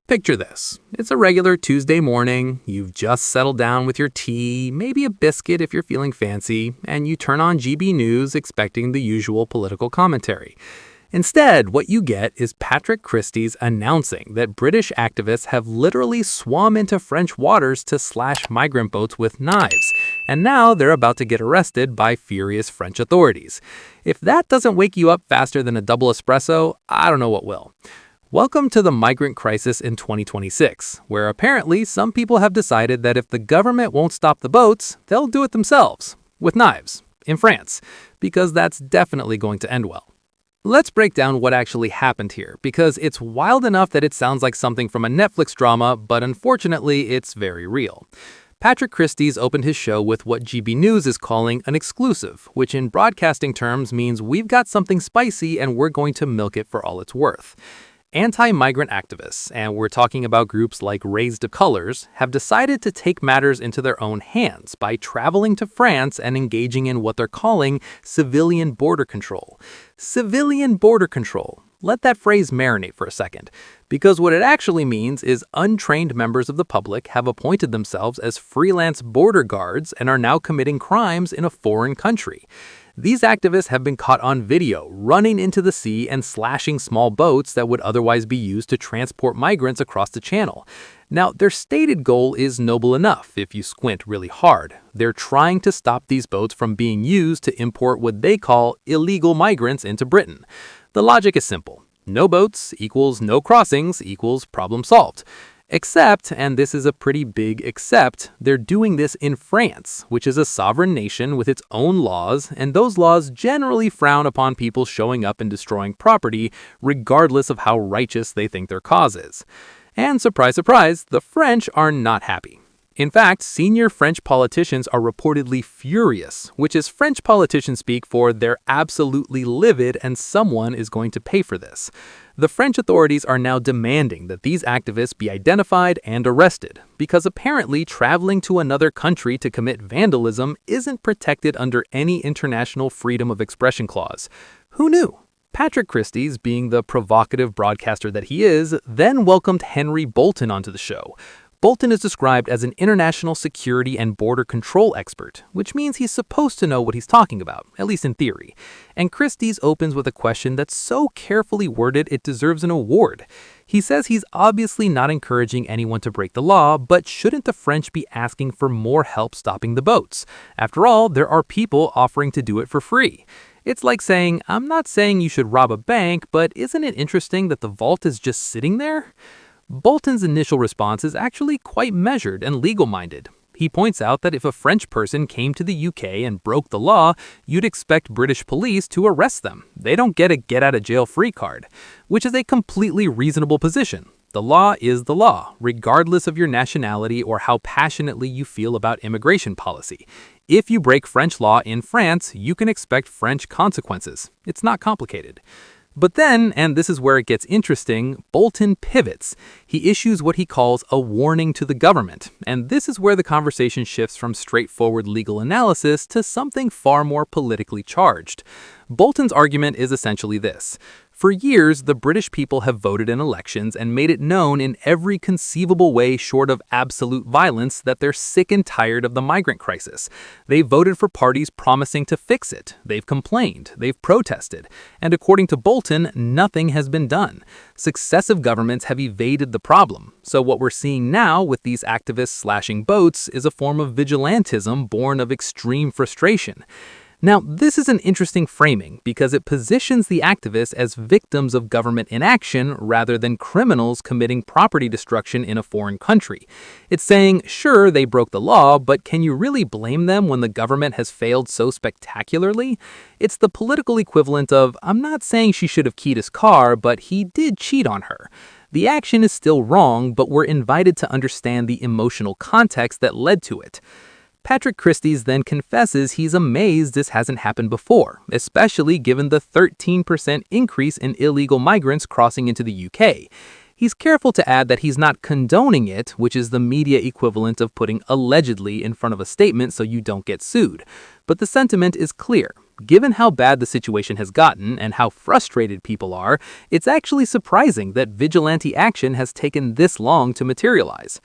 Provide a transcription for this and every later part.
Picture this. It's a regular Tuesday morning, you've just settled down with your tea, maybe a biscuit if you're feeling fancy, and you turn on GB News expecting the usual political commentary. Instead, what you get is Patrick Christys announcing that British activists have literally swum into French waters to slash migrant boats with knives, and now they're about to get arrested by furious French authorities. If that doesn't wake you up faster than a double espresso, I don't know what will. Welcome to the migrant crisis in 2026, where apparently some people have decided that if the government won't stop the boats, they'll do it themselves, with knives, in France, because that's definitely going to end well. Let's break down what actually happened here, because it's wild enough that it sounds like something from a Netflix drama, but unfortunately it's very real. Patrick Christys opened his show with what GB News is calling an exclusive, which in broadcasting terms means we've got something spicy and we're going to milk it for all it's worth. Anti-migrant activists, and we're talking about groups like Raise the Colors, have decided to take matters into their own hands by traveling to France and engaging in what they're calling civilian border control. Civilian border control. Let that phrase marinate for a second, because what it actually means is untrained members of the public have appointed themselves as freelance border guards and are now committing crimes in a foreign country. These activists have been caught on video running into the sea and slashing small boats that would otherwise be used to transport migrants across the channel. Now, their stated goal is noble enough if you squint really hard. They're trying to stop these boats from being used to import what they call illegal migrants into Britain. The logic is simple. No boats equals no crossings equals problem solved. Except, and this is a pretty big except, they're doing this in France, which is a sovereign nation with its own laws, and those laws generally frown upon people showing up and destroying property, regardless of how righteous they think their cause is. And surprise, surprise, the French are not happy. In fact, senior French politicians are reportedly furious, which is French politicians speak for they're absolutely livid and someone is going to pay for this. The French authorities are now demanding that these activists be identified and arrested, because apparently traveling to another country to commit vandalism isn't protected under any international freedom of expression clause. Who knew? Patrick Christys, being the provocative broadcaster that he is, then welcomed Henry Bolton onto the show. Bolton is described as an international security and border control expert, which means he's supposed to know what he's talking about, at least in theory. And Christys opens with a question that's so carefully worded it deserves an award. He says he's obviously not encouraging anyone to break the law, but shouldn't the French be asking for more help stopping the boats? After all, there are people offering to do it for free. It's like saying, I'm not saying you should rob a bank, but isn't it interesting that the vault is just sitting there? Bolton's initial response is actually quite measured and legal-minded. He points out that if a French person came to the UK and broke the law, you'd expect British police to arrest them. They don't get a get-out-of-jail-free card, which is a completely reasonable position. The law is the law, regardless of your nationality or how passionately you feel about immigration policy. If you break French law in France, you can expect French consequences. It's not complicated. But then, and this is where it gets interesting, Bolton pivots. He issues what he calls a warning to the government, and this is where the conversation shifts from straightforward legal analysis to something far more politically charged. Bolton's argument is essentially this. For years, the British people have voted in elections and made it known in every conceivable way short of absolute violence that they're sick and tired of the migrant crisis. They voted for parties promising to fix it. They've complained. They've protested. And according to Bolton, nothing has been done. Successive governments have evaded the problem. So what we're seeing now with these activists slashing boats is a form of vigilantism born of extreme frustration. Now, this is an interesting framing because it positions the activists as victims of government inaction rather than criminals committing property destruction in a foreign country. It's saying, sure, they broke the law, but can you really blame them when the government has failed so spectacularly? It's the political equivalent of, I'm not saying she should have keyed his car, but he did cheat on her. The action is still wrong, but we're invited to understand the emotional context that led to it. Patrick Christys then confesses he's amazed this hasn't happened before, especially given the 13% increase in illegal migrants crossing into the UK. He's careful to add that he's not condoning it, which is the media equivalent of putting allegedly in front of a statement so you don't get sued. But the sentiment is clear. Given how bad the situation has gotten and how frustrated people are, it's actually surprising that vigilante action has taken this long to materialize.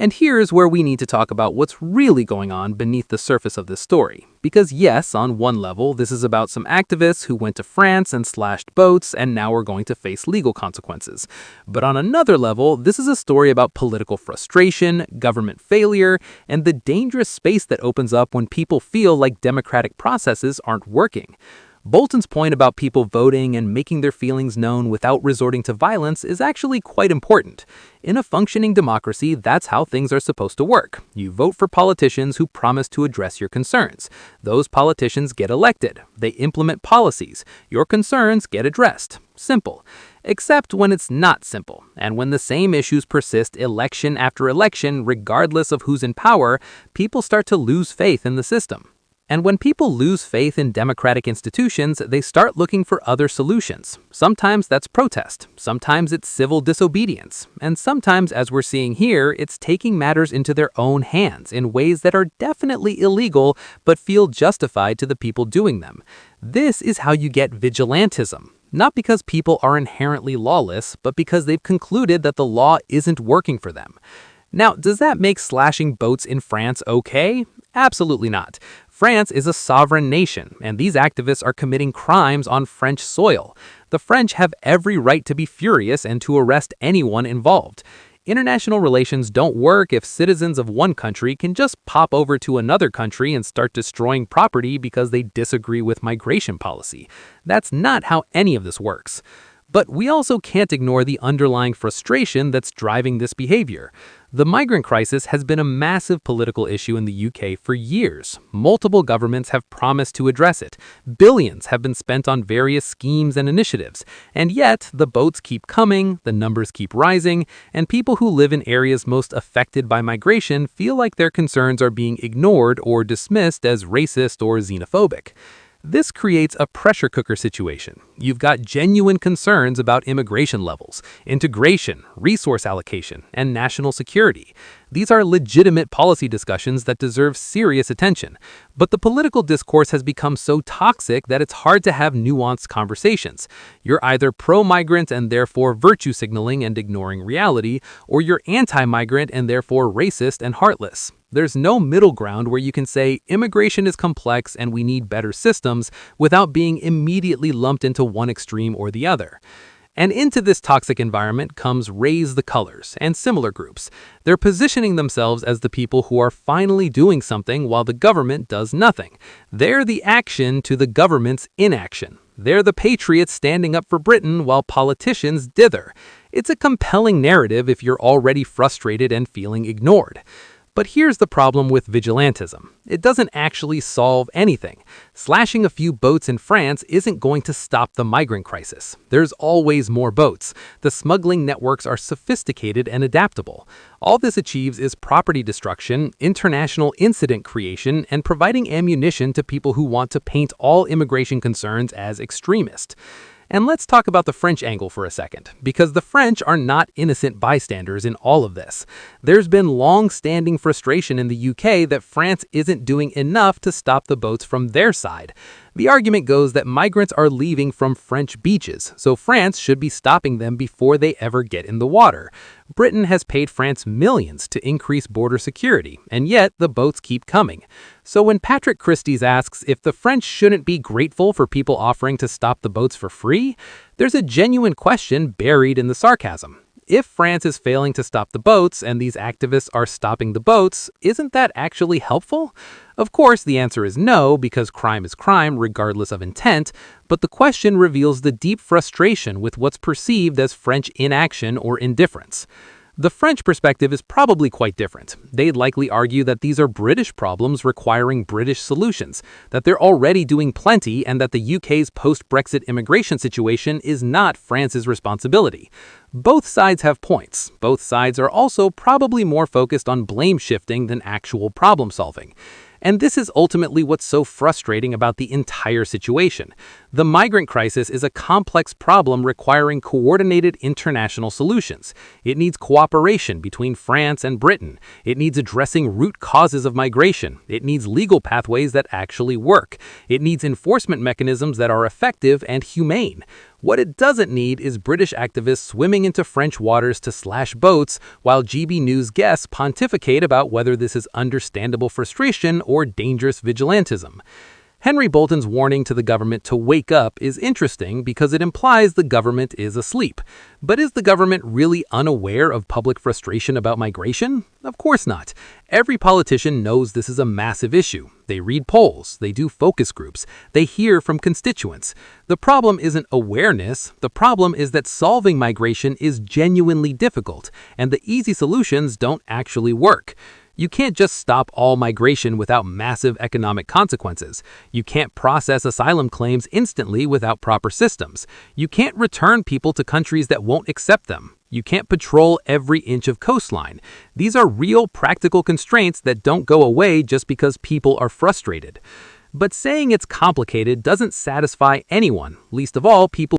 And here's where we need to talk about what's really going on beneath the surface of this story. Because yes, on one level, this is about some activists who went to France and slashed boats and now are going to face legal consequences. But on another level, this is a story about political frustration, government failure, and the dangerous space that opens up when people feel like democratic processes aren't working. Bolton's point about people voting and making their feelings known without resorting to violence is actually quite important. In a functioning democracy, that's how things are supposed to work. You vote for politicians who promise to address your concerns. Those politicians get elected. They implement policies. Your concerns get addressed. Simple. Except when it's not simple, and when the same issues persist election after election, regardless of who's in power, people start to lose faith in the system. And when people lose faith in democratic institutions, they start looking for other solutions. Sometimes that's protest, sometimes it's civil disobedience, and sometimes, as we're seeing here, it's taking matters into their own hands in ways that are definitely illegal but feel justified to the people doing them. This is how you get vigilantism. Not because people are inherently lawless, but because they've concluded that the law isn't working for them. Now, does that make slashing boats in France okay? Absolutely not. France is a sovereign nation, and these activists are committing crimes on French soil. The French have every right to be furious and to arrest anyone involved. International relations don't work if citizens of one country can just pop over to another country and start destroying property because they disagree with migration policy. That's not how any of this works. But we also can't ignore the underlying frustration that's driving this behavior. The migrant crisis has been a massive political issue in the UK for years. Multiple governments have promised to address it. Billions have been spent on various schemes and initiatives. And yet, the boats keep coming, the numbers keep rising, and people who live in areas most affected by migration feel like their concerns are being ignored or dismissed as racist or xenophobic. This creates a pressure cooker situation. You've got genuine concerns about immigration levels, integration, resource allocation, and national security. These are legitimate policy discussions that deserve serious attention. But the political discourse has become so toxic that it's hard to have nuanced conversations. You're either pro-migrant and therefore virtue signaling and ignoring reality, or you're anti-migrant and therefore racist and heartless. There's no middle ground where you can say immigration is complex and we need better systems without being immediately lumped into one extreme or the other. And into this toxic environment comes Raise the Colors and similar groups. They're positioning themselves as the people who are finally doing something while the government does nothing. They're the action to the government's inaction. They're the patriots standing up for Britain while politicians dither. It's a compelling narrative if you're already frustrated and feeling ignored. But here's the problem with vigilantism. It doesn't actually solve anything. Slashing a few boats in France isn't going to stop the migrant crisis. There's always more boats. The smuggling networks are sophisticated and adaptable. All this achieves is property destruction, international incident creation, and providing ammunition to people who want to paint all immigration concerns as extremist. And let's talk about the French angle for a second, because the French are not innocent bystanders in all of this. There's been long-standing frustration in the UK that France isn't doing enough to stop the boats from their side. The argument goes that migrants are leaving from French beaches, so France should be stopping them before they ever get in the water. Britain has paid France millions to increase border security, and yet the boats keep coming. So when Patrick Christys asks if the French shouldn't be grateful for people offering to stop the boats for free, there's a genuine question buried in the sarcasm. If France is failing to stop the boats and these activists are stopping the boats, isn't that actually helpful? Of course, the answer is no, because crime is crime regardless of intent, but the question reveals the deep frustration with what's perceived as French inaction or indifference. The French perspective is probably quite different. They'd likely argue that these are British problems requiring British solutions, that they're already doing plenty, and that the UK's post-Brexit immigration situation is not France's responsibility. Both sides have points. Both sides are also probably more focused on blame shifting than actual problem solving. And this is ultimately what's so frustrating about the entire situation. The migrant crisis is a complex problem requiring coordinated international solutions. It needs cooperation between France and Britain. It needs addressing root causes of migration. It needs legal pathways that actually work. It needs enforcement mechanisms that are effective and humane. What it doesn't need is British activists swimming into French waters to slash boats while GB News guests pontificate about whether this is understandable frustration or dangerous vigilantism. Henry Bolton's warning to the government to wake up is interesting because it implies the government is asleep. But is the government really unaware of public frustration about migration? Of course not. Every politician knows this is a massive issue. They read polls, they do focus groups, they hear from constituents. The problem isn't awareness, the problem is that solving migration is genuinely difficult, and the easy solutions don't actually work. You can't just stop all migration without massive economic consequences. You can't process asylum claims instantly without proper systems. You can't return people to countries that won't accept them. You can't patrol every inch of coastline. These are real practical constraints that don't go away just because people are frustrated. But saying it's complicated doesn't satisfy anyone, least of all people